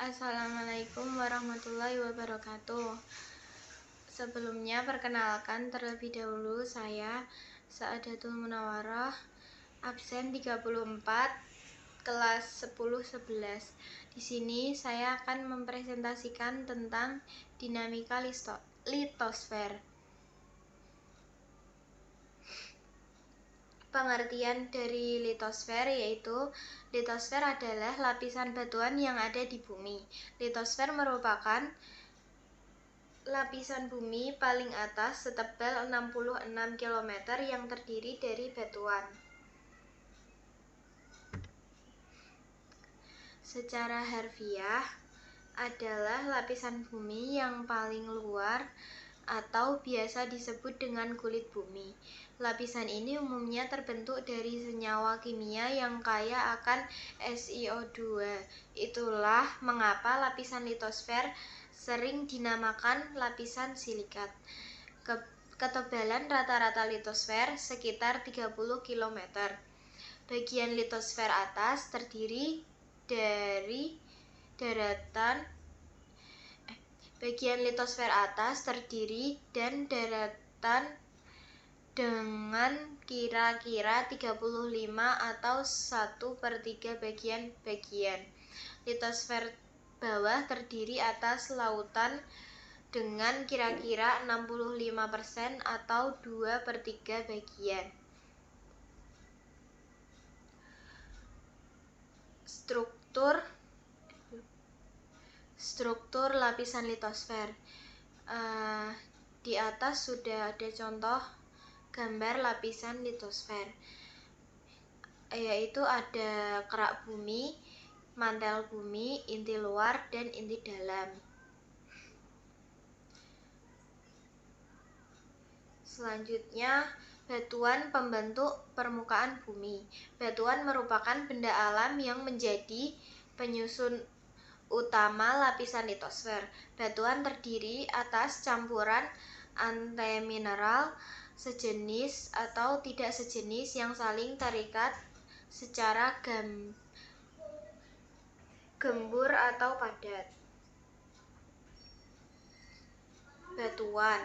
Assalamualaikum warahmatullahi wabarakatuh. Sebelumnya perkenalkan terlebih dahulu saya Saadatul Munawarah, absen 34 kelas 10-11. Di sini saya akan mempresentasikan tentang dinamika litosfer. Pengertian dari litosfer yaitu litosfer adalah lapisan batuan yang ada di bumi. Litosfer merupakan lapisan bumi paling atas setebal 66 km yang terdiri dari batuan. Secara harfiah adalah lapisan bumi yang paling luar atau biasa disebut dengan kulit bumi. Lapisan ini umumnya terbentuk dari senyawa kimia yang kaya akan SiO2. Itulah mengapa lapisan litosfer sering dinamakan lapisan silikat. Ketebalan rata-rata litosfer sekitar 30 km. Bagian litosfer atas terdiri dari Bagian litosfer atas terdiri dan daratan dengan kira-kira 35 atau 1/3 bagian-bagian. Litosfer bawah terdiri atas lautan dengan kira-kira 65% atau 2/3 bagian. Struktur lapisan litosfer. Di atas sudah ada contoh gambar lapisan litosfer, yaitu ada kerak bumi, mantel bumi, inti luar, dan inti dalam. Selanjutnya, batuan pembentuk permukaan bumi. Batuan merupakan benda alam yang menjadi penyusun utama lapisan litosfer. Batuan terdiri atas campuran antimineral sejenis atau tidak sejenis yang saling terikat secara gembur atau padat. Batuan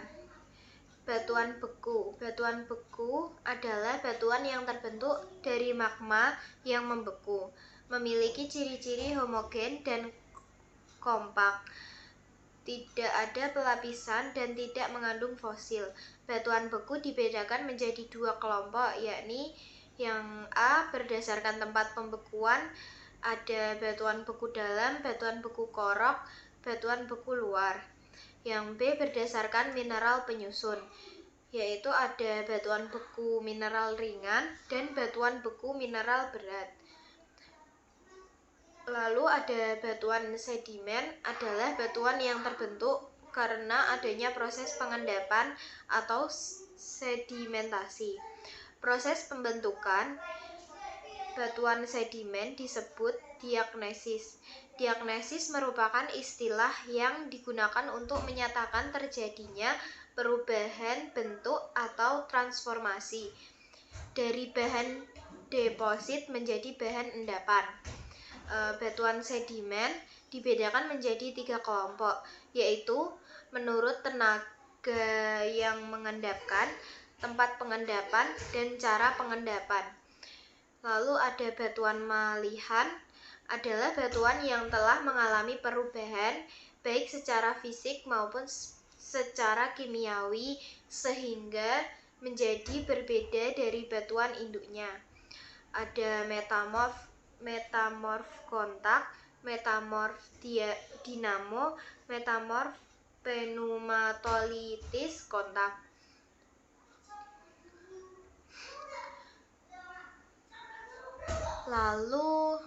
beku. Batuan beku adalah batuan yang terbentuk dari magma yang membeku, memiliki ciri-ciri homogen dan kompak, tidak ada pelapisan dan tidak mengandung fosil. Batuan beku dibedakan menjadi 2 kelompok, yakni yang A berdasarkan tempat pembekuan, ada batuan beku dalam, batuan beku korok, batuan beku luar. Yang B berdasarkan mineral penyusun, yaitu ada batuan beku mineral ringan dan batuan beku mineral berat. Lalu ada batuan sedimen, adalah batuan yang terbentuk karena adanya proses pengendapan atau sedimentasi. Proses pembentukan batuan sedimen disebut diagnesis. Diagnesis merupakan istilah yang digunakan untuk menyatakan terjadinya perubahan bentuk atau transformasi dari bahan deposit menjadi bahan endapan. Batuan sedimen dibedakan menjadi 3 kelompok, yaitu menurut tenaga yang mengendapkan, tempat pengendapan, dan cara pengendapan. Lalu ada batuan malihan, adalah batuan yang telah mengalami perubahan baik secara fisik maupun secara kimiawi sehingga menjadi berbeda dari batuan induknya. Ada metamorf kontak, metamorf dinamo, metamorf pneumatolitis kontak. Lalu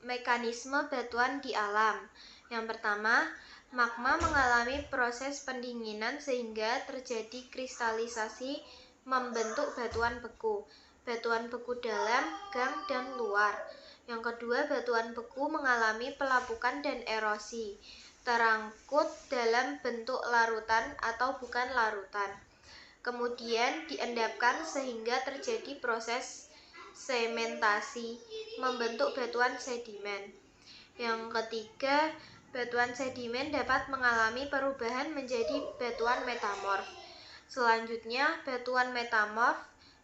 mekanisme batuan di alam. Yang pertama, magma mengalami proses pendinginan sehingga terjadi kristalisasi membentuk batuan beku. Batuan beku dalam, gang, dan luar. Yang kedua, batuan beku mengalami pelapukan dan erosi, terangkut dalam bentuk larutan atau bukan larutan. Kemudian diendapkan sehingga terjadi proses sementasi, membentuk batuan sedimen. Yang ketiga, batuan sedimen dapat mengalami perubahan menjadi batuan metamorf. Selanjutnya, batuan metamorf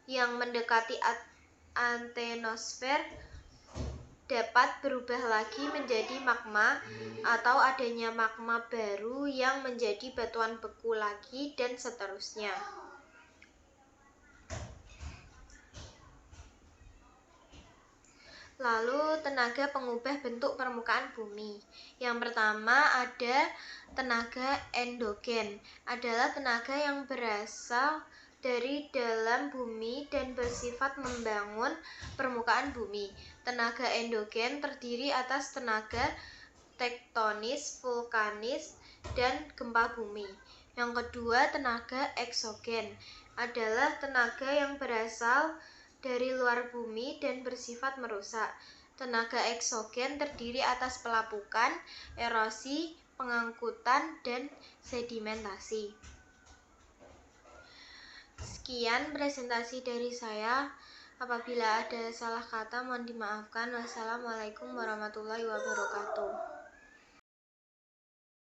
yang mendekati antenosfer dapat berubah lagi menjadi magma atau adanya magma baru yang menjadi batuan beku lagi dan seterusnya. Lalu tenaga pengubah bentuk permukaan bumi. Yang pertama ada tenaga endogen, adalah tenaga yang berasal dari dalam bumi dan bersifat membangun permukaan bumi. Tenaga endogen terdiri atas tenaga tektonis, vulkanis, dan gempa bumi. Yang kedua, tenaga eksogen adalah tenaga yang berasal dari luar bumi dan bersifat merusak. Tenaga eksogen terdiri atas pelapukan, erosi, pengangkutan, dan sedimentasi. Sekian presentasi dari saya. Apabila ada salah kata mohon dimaafkan. Wassalamualaikum warahmatullahi wabarakatuh.